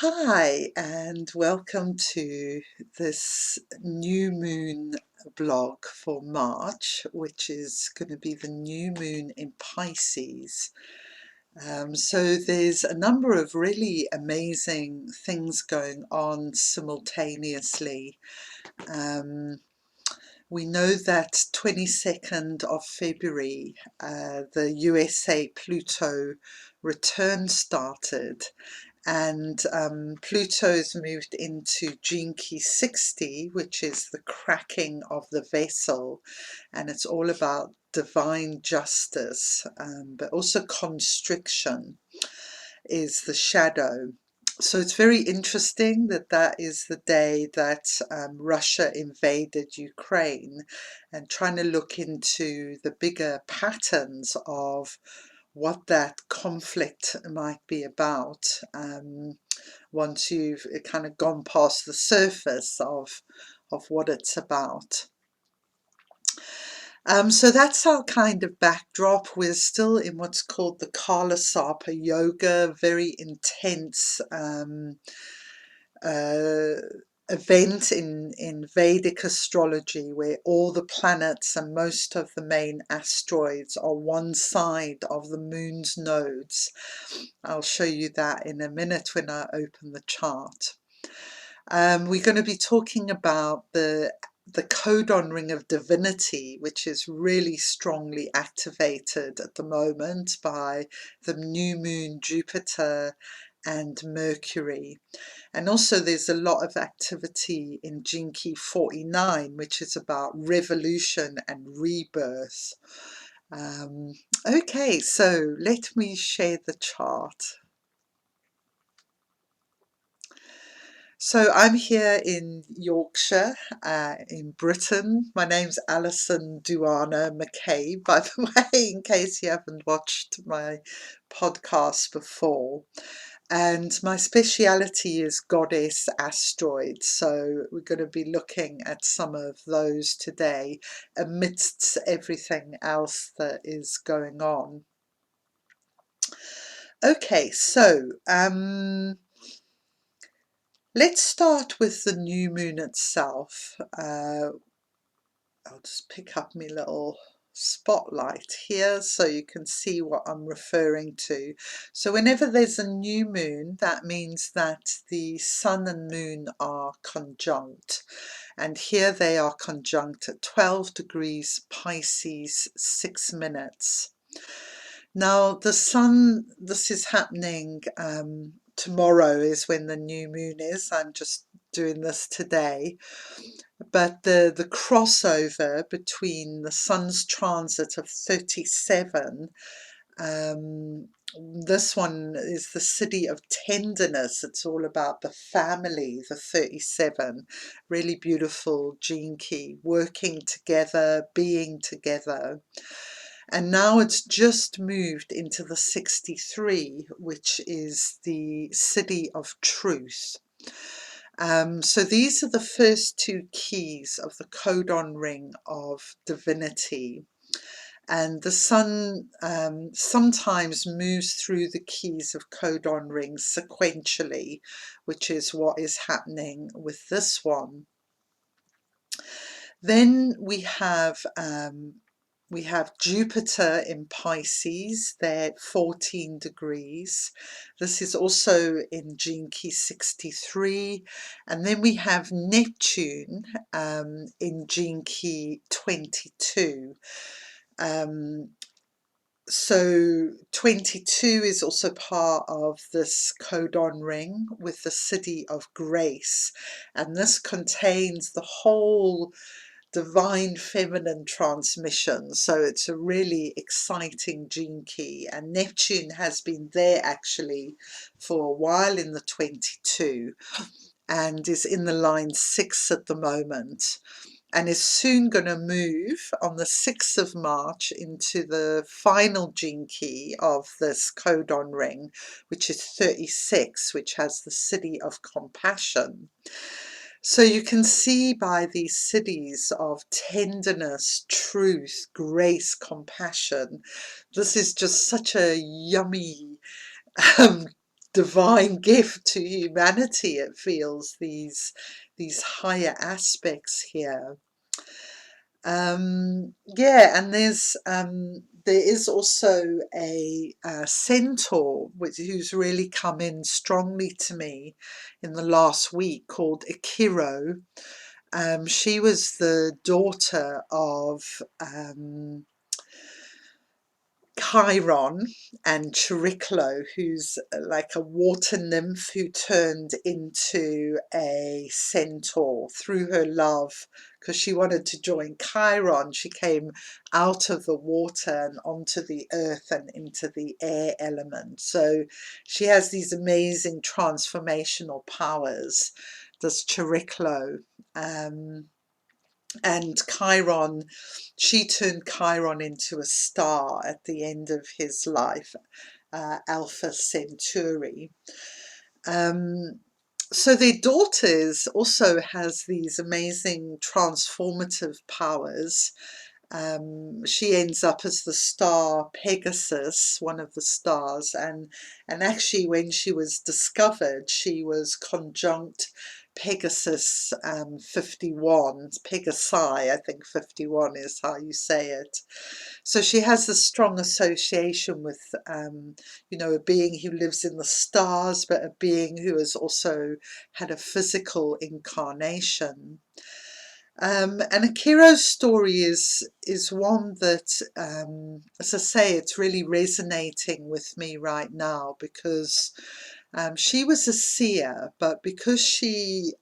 Hi, and welcome to this new moon blog for March, which is going to be the new moon in Pisces. So there's a number of really amazing things going on simultaneously. We know that 22nd of February, the USA Pluto return started, and Pluto's moved into Gene Key 60, which is the cracking of the vessel, and it's all about divine justice, but also constriction is the shadow. So it's very interesting that that is the day that Russia invaded Ukraine, and trying to look into the bigger patterns of what that conflict might be about, once you've kind of gone past the surface of what it's about. So that's our kind of backdrop. We're still in what's called the Kala Sarpa Yoga, very intense event in Vedic astrology, where all the planets and most of the main asteroids are one side of the moon's nodes. I'll show you that in a minute when I open the chart. We're going to be talking about the Codon Ring of Divinity, which is really strongly activated at the moment by the new moon, Jupiter and Mercury. And also there's a lot of activity in Gene Key 49, which is about revolution and rebirth. Okay, so let me share the chart. So I'm here in Yorkshire, in Britain. My name's Alison Duana McCabe, by the way, in case you haven't watched my podcast before. And my speciality is goddess asteroids, so we're going to be looking at some of those today amidst everything else that is going on. Okay, so let's start with the new moon itself. I'll just pick up my little spotlight here so you can see what I'm referring to. So whenever there's a new moon, that means that the sun and moon are conjunct, and here they are conjunct at 12 degrees Pisces 6 minutes. Now the sun, this is happening tomorrow is when the new moon is. I'm just doing this today. But the crossover between the sun's transit of 37, this one is the city of Tenderness. It's all about the family, the 37. Really beautiful gene key, working together, being together. And now it's just moved into the 63, which is the city of truth. So these are the first two keys of the Codon Ring of Divinity. And the sun sometimes moves through the keys of Codon rings sequentially, which is what is happening with this one. Then we have Jupiter in Pisces, they're at 14 degrees. This is also in Gene Key 63. And then we have Neptune in Gene Key 22. So 22 is also part of this codon ring with the city of grace. And this contains the whole divine feminine transmission, so it's a really exciting gene key, and Neptune has been there actually for a while in the 22 and is in the line 6 at the moment, and is soon going to move on the 6th of March into the final gene key of this codon ring, which is 36, which has the city of compassion. So you can see by these cities of tenderness, truth, grace, compassion, this is just such a yummy divine gift to humanity. It feels these higher aspects here. Yeah, and there is also a centaur who's really come in strongly to me in the last week, called Akiro. She was the daughter of Chiron and Chariklo, who's like a water nymph who turned into a centaur through her love, because she wanted to join Chiron. She came out of the water and onto the earth and into the air element. So she has these amazing transformational powers, does Chariklo. And Chiron, she turned Chiron into a star at the end of his life, Alpha Centauri. So their daughters also has these amazing transformative powers. She ends up as the star Pegasus, one of the stars, and actually when she was discovered, she was conjunct Pegasus 51, Pegasi, I think 51 is how you say it. So she has a strong association with, a being who lives in the stars, but a being who has also had a physical incarnation. And Akiro's story is one that, as I say, it's really resonating with me right now, because she was a seer, but because she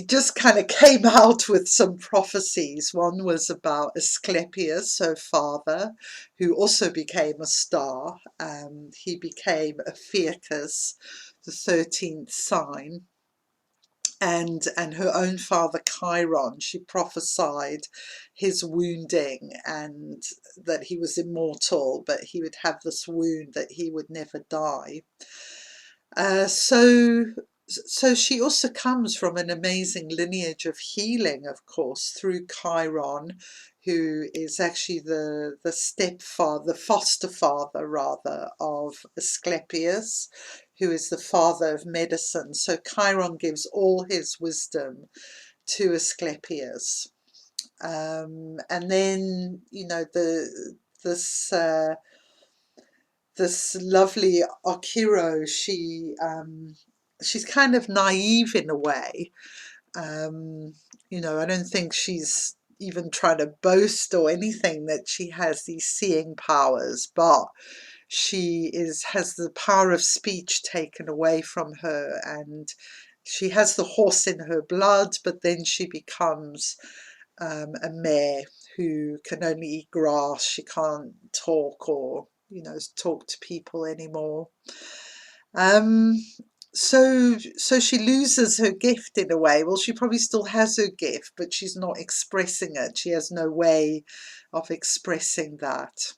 just kind of came out with some prophecies. One was about Asclepius, her father, who also became a star. He became Ophiuchus, the 13th sign. And her own father Chiron, she prophesied his wounding, and that he was immortal, but he would have this wound that he would never die. So she also comes from an amazing lineage of healing, of course, through Chiron, who is actually the stepfather, the foster father rather, of Asclepius, who is the father of medicine. So Chiron gives all his wisdom to Asclepius. And then, this lovely Akiro, she's kind of naive in a way. I don't think she's even trying to boast or anything that she has these seeing powers, but she has the power of speech taken away from her, and she has the horse in her blood, but then she becomes a mare who can only eat grass. She can't talk or talk to people anymore. So she loses her gift in a way. Well, she probably still has her gift, but she's not expressing it. She has no way of expressing that.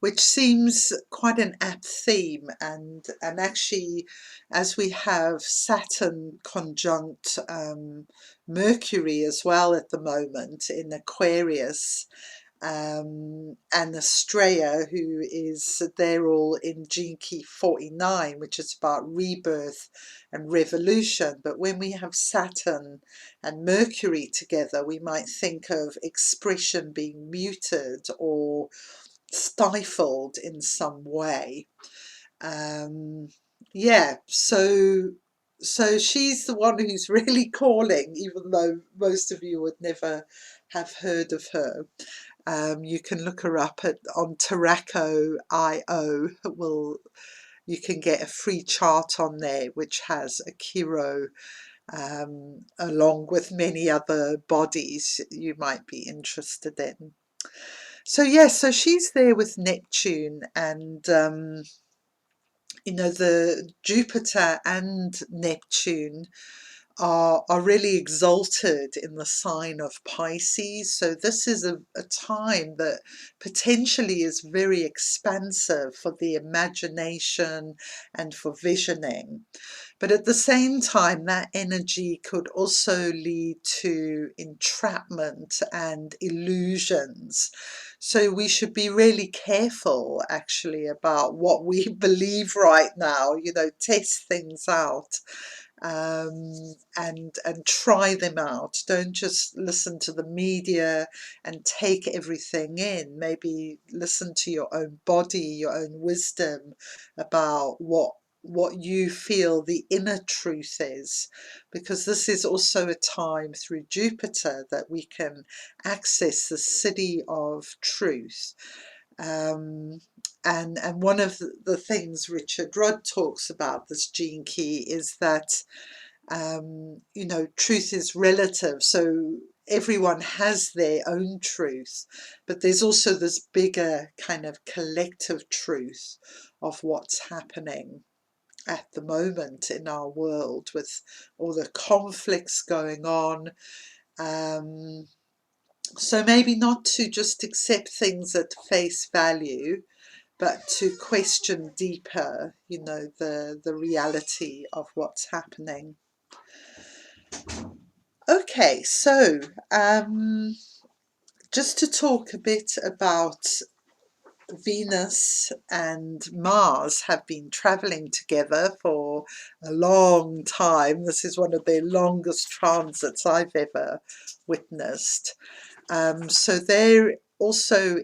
Which seems quite an apt theme, and actually, as we have Saturn conjunct Mercury as well at the moment in Aquarius, and Astraea, who is, they're all in Gene Key 49, which is about rebirth and revolution. But when we have Saturn and Mercury together, we might think of expression being muted or stifled in some way. Yeah, so she's the one who's really calling, even though most of you would never have heard of her. You can look her up on Tarako.io. You can get a free chart on there which has Akiro, along with many other bodies you might be interested in. So yes, so she's there with Neptune, and the Jupiter and Neptune are really exalted in the sign of Pisces. So this is a time that potentially is very expansive for the imagination and for visioning. But at the same time, that energy could also lead to entrapment and illusions. So we should be really careful, actually, about what we believe right now, you know, test things out. And try them out. Don't just listen to the media and take everything in. Maybe listen to your own body, your own wisdom about what you feel the inner truth is, because this is also a time through Jupiter that we can access the city of truth. And one of the things Richard Rudd talks about, this gene key, is that you know, truth is relative, so everyone has their own truth, but there's also this bigger kind of collective truth of what's happening at the moment in our world with all the conflicts going on. So maybe not to just accept things at face value, but to question deeper, you know, the reality of what's happening. Okay, so just to talk a bit about Venus and Mars have been traveling together for a long time. This is one of the longest transits I've ever witnessed. So they're also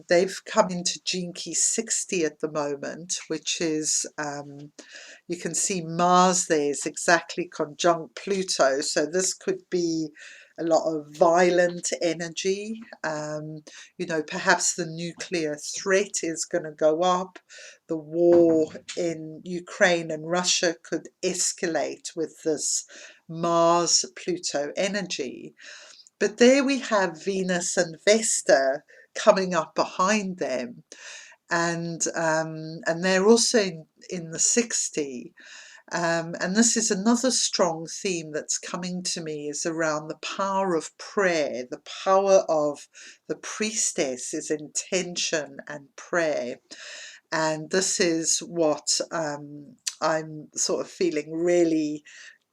they've come into Gene Key 60 at the moment, which is, you can see Mars there is exactly conjunct Pluto. So this could be a lot of violent energy. You know, perhaps the nuclear threat is going to go up. The war in Ukraine and Russia could escalate with this Mars-Pluto energy. But there we have Venus and Vesta coming up behind them, and they're also in the 60. And this is another strong theme that's coming to me, is around the power of prayer. The power of the priestess is intention and prayer. And this is what I'm sort of feeling really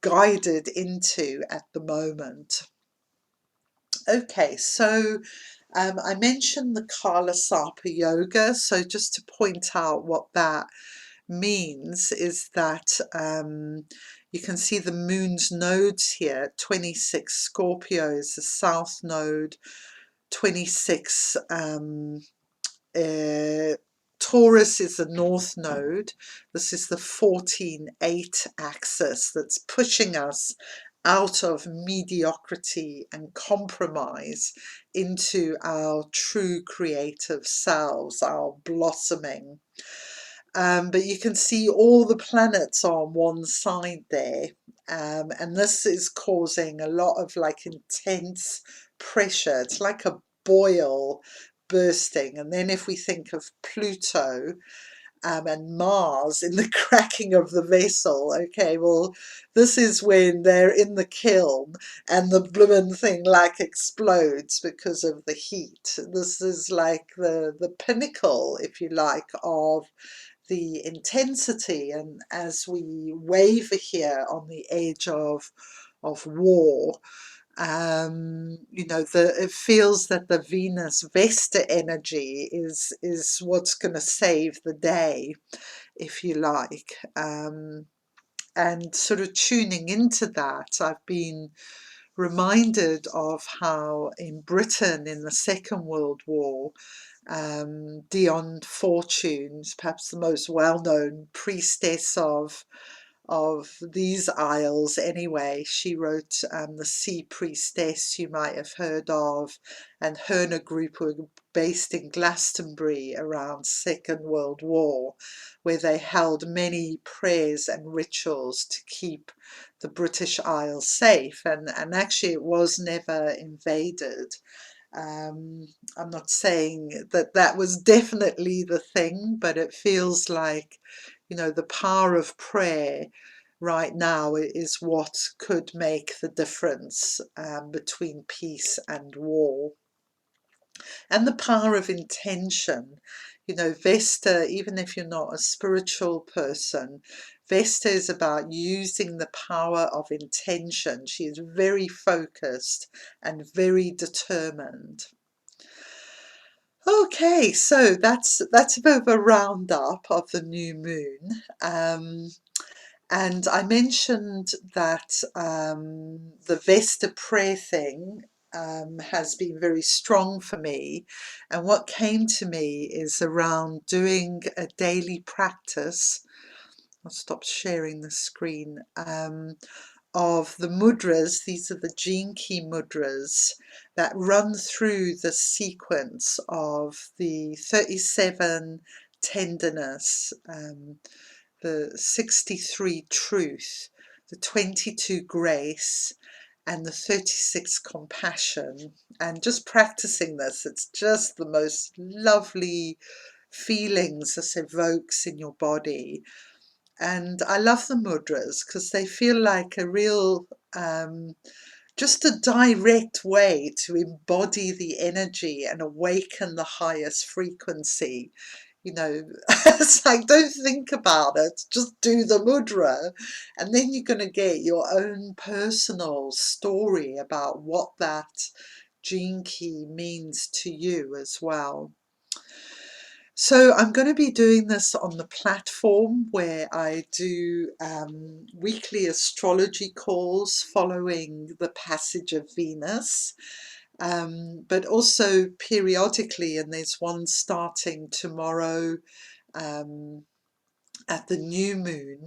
guided into at the moment. Okay, so I mentioned the Kala Sarpa Yoga, so just to point out what that means is that you can see the moon's nodes here. 26 Scorpio is the south node, 26 Taurus is the north node. This is the 14-8 axis that's pushing us out of mediocrity and compromise into our true creative selves, our blossoming. But you can see all the planets on one side there, and this is causing a lot of like intense pressure. It's like a boil bursting. And then if we think of Pluto and Mars in the cracking of the vessel, okay, well, this is when they're in the kiln and the bloomin' thing like explodes because of the heat. This is like the pinnacle, if you like, of the intensity, and as we waver here on the edge of war, you know, it feels that the Venus Vesta energy is what's going to save the day, if you like. And sort of tuning into that, I've been reminded of how in Britain in the Second World War, Dion Fortune's perhaps the most well-known priestess of these isles anyway. She wrote The Sea Priestess, you might have heard of, and her and a group were based in Glastonbury around Second World War, where they held many prayers and rituals to keep the British Isles safe, and actually it was never invaded. I'm not saying that that was definitely the thing, but it feels like, you know, the power of prayer right now is what could make the difference between peace and war. And the power of intention. You know, Vesta, even if you're not a spiritual person, Vesta is about using the power of intention. She is very focused and very determined. Okay, so that's a bit of a roundup of the new moon. And I mentioned that the Vesta prayer thing has been very strong for me. And what came to me is around doing a daily practice. I'll stop sharing the screen. Of the mudras, these are the gene key mudras that run through the sequence of the 37 tenderness, the 63 truth, the 22 grace, and the 36 compassion. And just practicing this, it's just the most lovely feelings this evokes in your body. And I love the mudras because they feel like a real, just a direct way to embody the energy and awaken the highest frequency. You know, it's like, don't think about it, just do the mudra, and then you're going to get your own personal story about what that gene key means to you as well. So I'm going to be doing this on the platform where I do weekly astrology calls following the passage of Venus, but also periodically, and there's one starting tomorrow at the new moon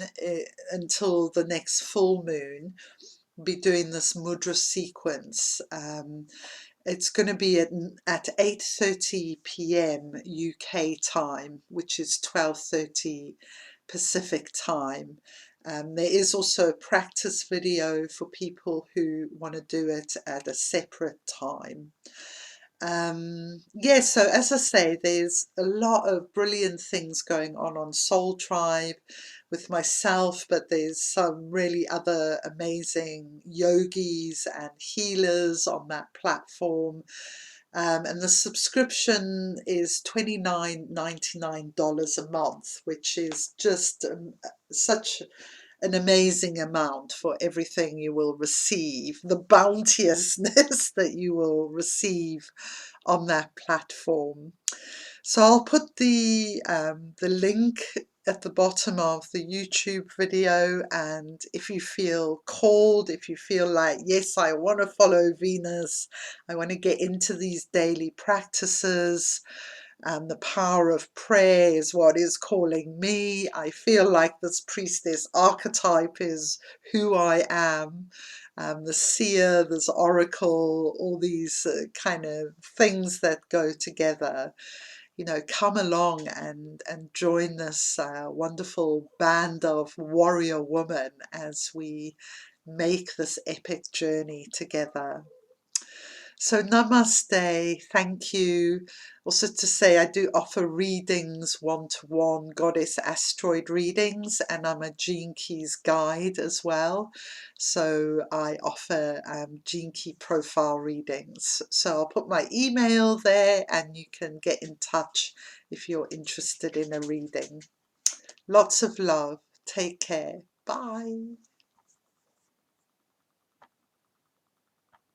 until the next full moon, be doing this mudra sequence. It's going to be at 8:30 p.m. UK time, which is 12:30 Pacific time. There is also a practice video for people who want to do it at a separate time. Yeah, so as I say, there's a lot of brilliant things going on Soul Tribe with myself, but there's some really other amazing yogis and healers on that platform. And the subscription is $29.99 a month, which is just such an amazing amount for everything you will receive, the bounteousness that you will receive on that platform. So I'll put the link at the bottom of the YouTube video, and if you feel called, if you feel like, yes, I want to follow Venus, I want to get into these daily practices, the power of prayer is what is calling me. I feel like this priestess archetype is who I am. The seer, this oracle, all these kind of things that go together. You know, come along and join this wonderful band of warrior women as we make this epic journey together. So namaste, thank you. Also to say I do offer readings, one-to-one goddess asteroid readings, and I'm a Gene Keys guide as well. So I offer Gene Key profile readings. So I'll put my email there and you can get in touch if you're interested in a reading. Lots of love. Take care. Bye.